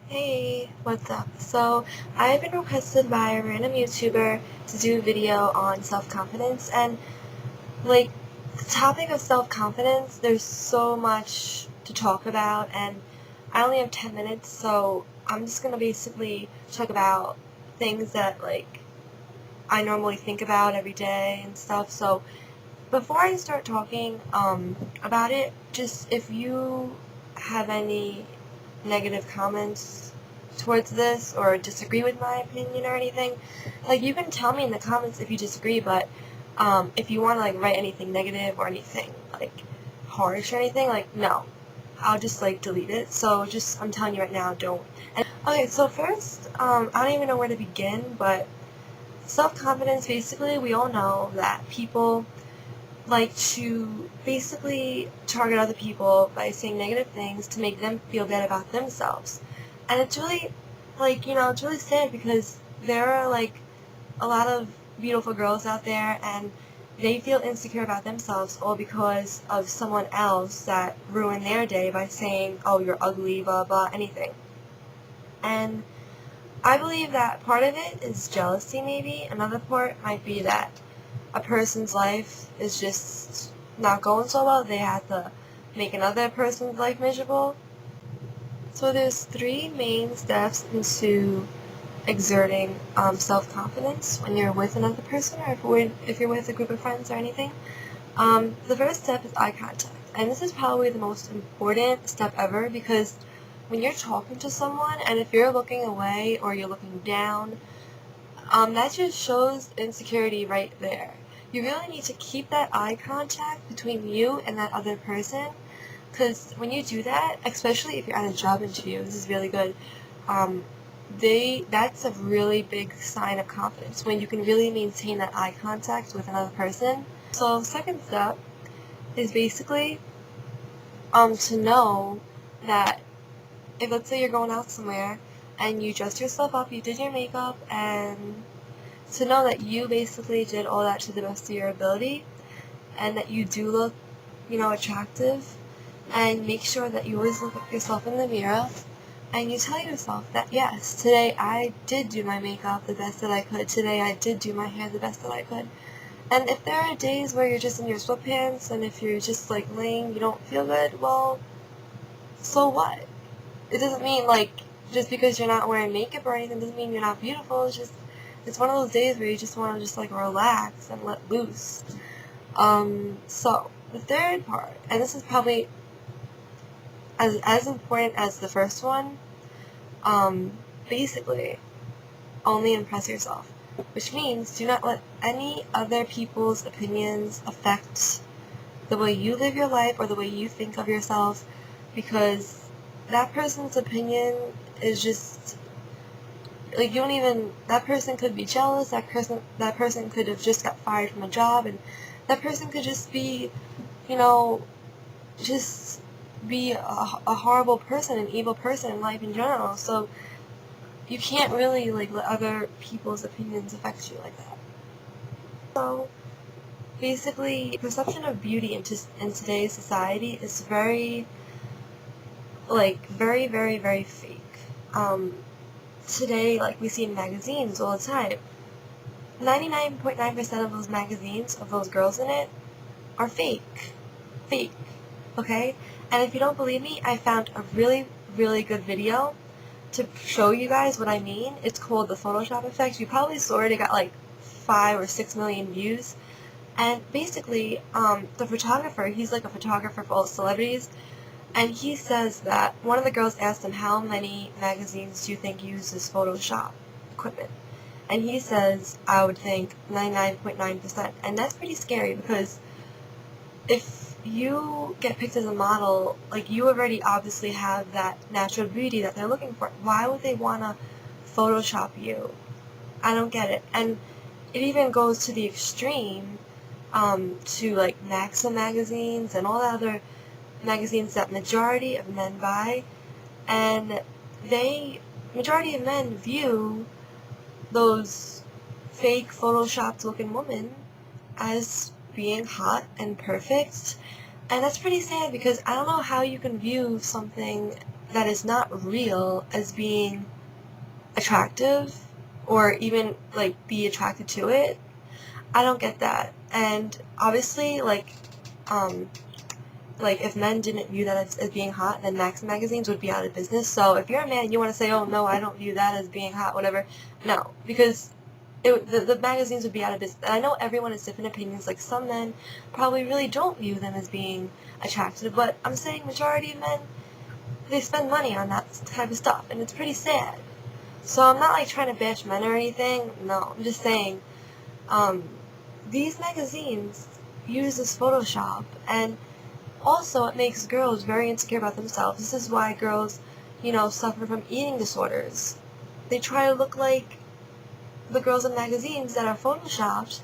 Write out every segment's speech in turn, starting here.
Hey, what's up? So, I've been requested by a random YouTuber to do a video on self-confidence, and like the topic of self-confidence, there's so much to talk about, and I only have 10 minutes, so I'm just gonna basically talk about things that I normally think about every day and stuff. So, before I start talking about it, just if you have any negative comments towards this or disagree with my opinion or anything, you can tell me in the comments if you disagree, but if you want to write anything negative or anything harsh or anything, no, I'll just delete it. So just, I'm telling you right now, don't. And okay, so first, I don't even know where to begin, but self-confidence, basically we all know that people like to basically target other people by saying negative things to make them feel bad about themselves. And it's really, it's really sad because there are, a lot of beautiful girls out there and they feel insecure about themselves all because of someone else that ruined their day by saying, oh, you're ugly, blah, blah, anything. And I believe that part of it is jealousy, maybe. Another part might be that a person's life is just not going so well, they have to make another person's life miserable. So there's three main steps into exerting self-confidence when you're with another person or if you're with a group of friends or anything. The first step is eye contact. And this is probably the most important step ever because when you're talking to someone and if you're looking away or you're looking down, that just shows insecurity right there. You really need to keep that eye contact between you and that other person, because when you do that, especially if you're at a job interview, this is really good, that's a really big sign of confidence, when you can really maintain that eye contact with another person. So second step is basically to know that if, let's say, you're going out somewhere and you dressed yourself up, you did your makeup, and to know that you basically did all that to the best of your ability and that you do look, attractive, and make sure that you always look at yourself in the mirror and you tell yourself that, yes, today I did do my makeup the best that I could, today I did do my hair the best that I could. And if there are days where you're just in your sweatpants and if you're just laying, you don't feel good, well, so what? It doesn't mean just because you're not wearing makeup or anything doesn't mean you're not beautiful. It's one of those days where you just want to just relax and let loose. So the third part, and this is probably as important as the first one, basically only impress yourself, which means do not let any other people's opinions affect the way you live your life or the way you think of yourself, because that person's opinion is just you don't even, that person could be jealous, that person could have just got fired from a job, and that person could just be, just be a horrible person, an evil person in life in general. So you can't really let other people's opinions affect you like that. So basically, perception of beauty in today's society is very, very, very, very fake. Today, we see in magazines all the time, 99.9% of those magazines, of those girls in it, are fake. Fake. Okay? And if you don't believe me, I found a really, really good video to show you guys what I mean. It's called the Photoshop effect. You probably saw it. It got 5 or 6 million views. And basically, the photographer, he's a photographer for all celebrities, and he says that one of the girls asked him, how many magazines do you think uses Photoshop equipment? And he says, I would think 99.9%. And that's pretty scary because if you get picked as a model, you already obviously have that natural beauty that they're looking for. Why would they want to Photoshop you? I don't get it. And it even goes to the extreme, to Maxim magazines and all the other magazines that majority of men buy, and majority of men view those fake photoshopped looking women as being hot and perfect, and that's pretty sad because I don't know how you can view something that is not real as being attractive or even like be attracted to it. I don't get that. And obviously like if men didn't view that as being hot, then Max magazines would be out of business. So if you're a man and you want to say, oh no, I don't view that as being hot, whatever, no, because the magazines would be out of business. And I know everyone has different opinions. Like some men probably really don't view them as being attractive, but I'm saying majority of men, they spend money on that type of stuff, and it's pretty sad. So I'm not like trying to bash men or anything. No, I'm just saying, these magazines use this Photoshop, and also it makes girls very insecure about themselves. This is why girls, suffer from eating disorders. They try to look like the girls in magazines that are photoshopped,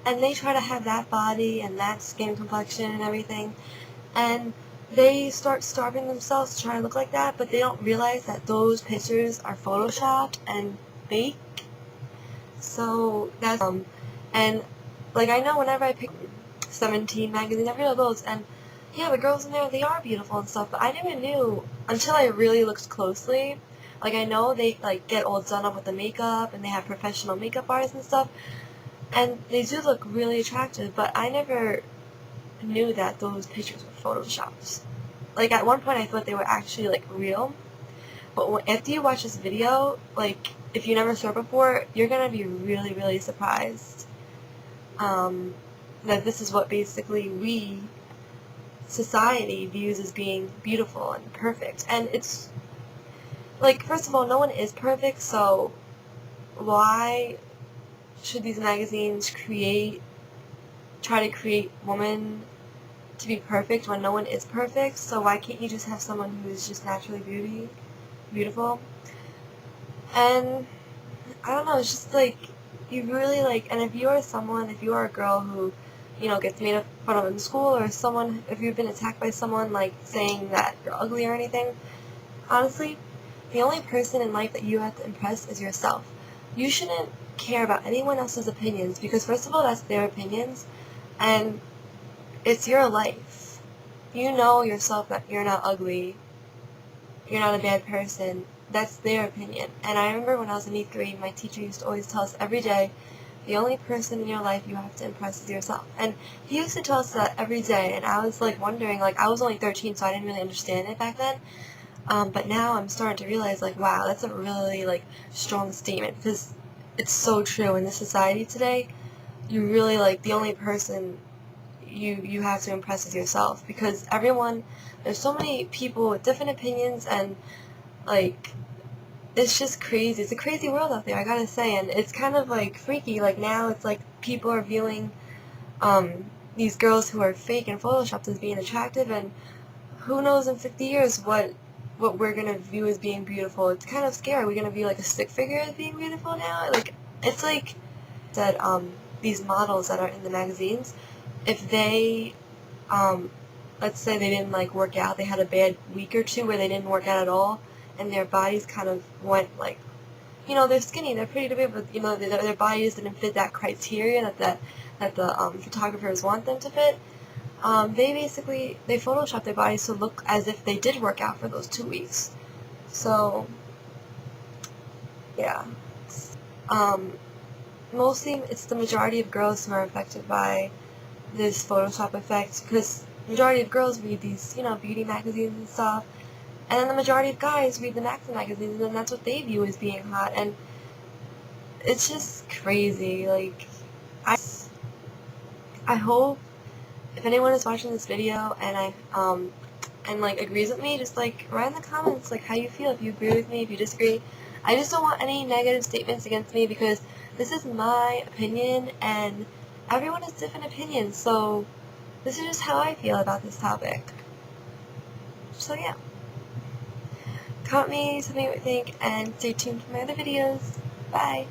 and they try to have that body and that skin complexion and everything, and they start starving themselves to try to look like that, but they don't realize that those pictures are photoshopped and fake. So that's and like I know whenever I pick 17 magazine, every one of those, and yeah, the girls in there, they are beautiful and stuff, but I never knew until I really looked closely. Like I know they like get all done up with the makeup, and they have professional makeup artists and stuff, and they do look really attractive, but I never knew that those pictures were photoshopped. Like at one point I thought they were actually like real, but after you watch this video, like if you never saw it before, you're gonna be really, really surprised that this is what basically society views as being beautiful and perfect. And it's like, first of all, no one is perfect, so why should these magazines try to create women to be perfect when no one is perfect? So why can't you just have someone who is just naturally beautiful? And I don't know, it's just like, you really like, and if you are a girl who, gets made fun of in school, or if you've been attacked by someone, like, saying that you're ugly or anything, honestly, the only person in life that you have to impress is yourself. You shouldn't care about anyone else's opinions, because first of all, that's their opinions, and it's your life. You know yourself that you're not ugly, you're not a bad person. That's their opinion. And I remember when I was in 8th grade, my teacher used to always tell us every day, the only person in your life you have to impress is yourself. And he used to tell us that every day, and I was like wondering, like I was only 13, so I didn't really understand it back then. But now I'm starting to realize, like, wow, that's a really, like, strong statement, because it's so true in this society today. You really, like, the only person you have to impress is yourself, because there's so many people with different opinions, and, like, it's just crazy. It's a crazy world out there, I gotta say, and it's kind of, like, freaky. Like, now it's like people are viewing, these girls who are fake and photoshopped as being attractive, and who knows in 50 years what we're gonna view as being beautiful. It's kind of scary. We're gonna view like a stick figure as being beautiful now. Like it's like that. These models that are in the magazines, if they, let's say they didn't like work out, they had a bad week or two where they didn't work out at all, and their bodies kind of went like, they're skinny, they're pretty to be, but their bodies didn't fit that criteria that the photographers want them to fit. They Photoshop their bodies to look as if they did work out for those 2 weeks. So, yeah. Mostly it's the majority of girls who are affected by this Photoshop effect, because the majority of girls read these, beauty magazines and stuff, and then the majority of guys read the Maxim magazines, and that's what they view as being hot, and it's just crazy. Like, I hope if anyone is watching this video and like agrees with me, just like write in the comments like how you feel, if you agree with me, if you disagree. I just don't want any negative statements against me, because this is my opinion and everyone has different opinions, so this is just how I feel about this topic. So yeah, comment me, tell me what you think, and stay tuned for my other videos. Bye!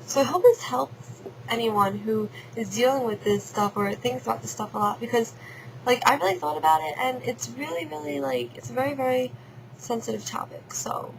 So I hope this helps anyone who is dealing with this stuff or thinks about this stuff a lot, because like I really thought about it, and it's really, really like, it's a very, very sensitive topic. So